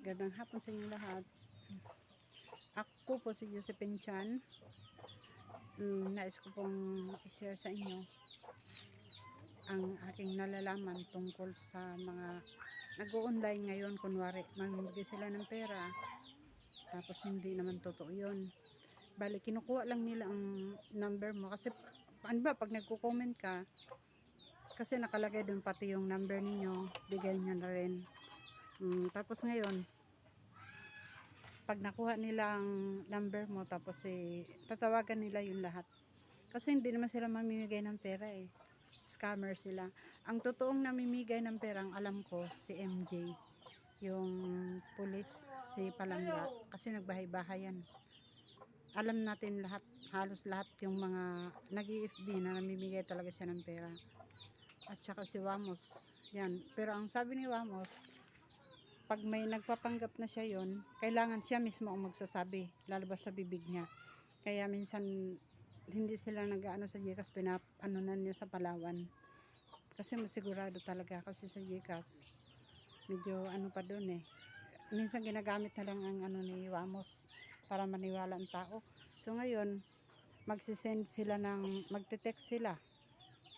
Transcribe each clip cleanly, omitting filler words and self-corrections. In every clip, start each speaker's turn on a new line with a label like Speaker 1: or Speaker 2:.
Speaker 1: Gandang hapon sa inyo lahat. Ako po si Josephine Chan. Nais ko pong i-share sa inyo ang aking nalalaman tungkol sa mga nag-o-online ngayon. Kunwari, mamimigay sila ng pera, tapos hindi naman totoo yun. Bali, kinukuha lang nila ang number mo. Kasi, ano ba, pag nagko-comment ka, kasi nakalagay dun pati yung number ninyo, bigay nyo na rin. Tapos ngayon, pag nakuha nila ang number mo, tapos tatawagan nila yung lahat. Kasi hindi naman sila mamimigay ng pera eh. Scammer sila. Ang totoong namimigay ng pera, ang alam ko, si MJ. Yung pulis, si Palangga. Kasi nagbahay-bahay yan. Alam natin lahat, halos lahat yung mga nag-i-FB na namimigay talaga siya ng pera. At saka si Wamos. Yan. Pero ang sabi ni Wamos, pag may nagpapanggap na siya yon, kailangan siya mismo ang magsasabi, lalabas sa bibig niya. Kaya minsan hindi sila nag-aano sa GCash, pinapano na niya sa Palawan. Kasi masigurado talaga, kasi sa GCash medyo ano pa doon eh. Minsan ginagamit na lang ang ano ni Wamos para maniwala ang tao. So ngayon, magsisend sila ng, magte-text sila.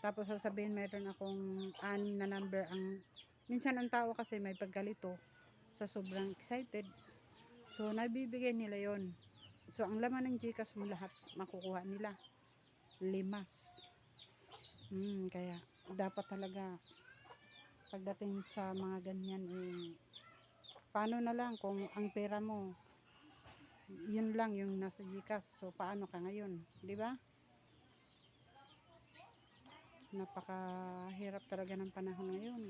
Speaker 1: Tapos sasabihin meron akong 6 na number. Minsan ang tao kasi may paggalito sa sobrang excited. So, nabibigay nila yon. So, ang laman ng GCash mo lahat, makukuha nila. Limas. Kaya, dapat talaga, pagdating sa mga ganyan, paano na lang kung ang pera mo, yun lang yung nasa GCash. So, paano ka ngayon? Di ba? Napakahirap talaga ng panahon ngayon.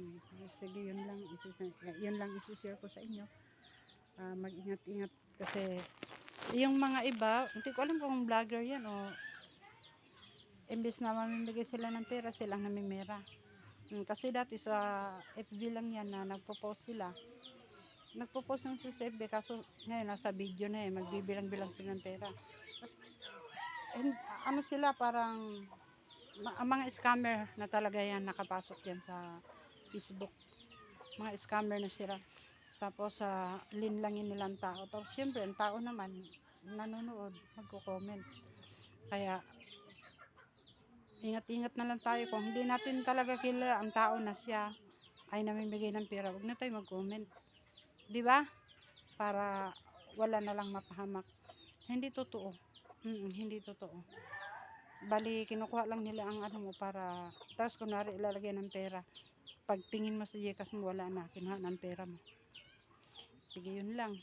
Speaker 1: Sige, yun lang isi-share ko sa inyo. Mag-ingat-ingat kasi yung mga iba, hindi ko alam kung vlogger yan o imbes na mamimigay sila ng pera, silang namimera. Kasi dati sa FB lang yan na nagpo-post sila. Nagpo-post ng sa FB, kaso ngayon nasa video na magbibilang-bilang sila ng pera. Ano sila, parang mga scammer na talaga yan, nakapasok yan sa Facebook. Mga scammer na sila. Tapos linlangin nilang tao. Tapos siyempre ang tao naman nanonood, magko-comment. Kaya ingat-ingat na lang tayo. Kung hindi natin talaga kilala ang tao na siya ay namimigay ng pera, huwag na tayo mag-comment. Di ba? Para wala na lang mapahamak. Hindi totoo. Hindi totoo. Bali, kinukuha lang nila ang ano mo para, tapos kunwari ilalagay ng pera. Pag tingin mo sa GCash mo, wala na, kinuha ng pera mo. Sige, yun lang.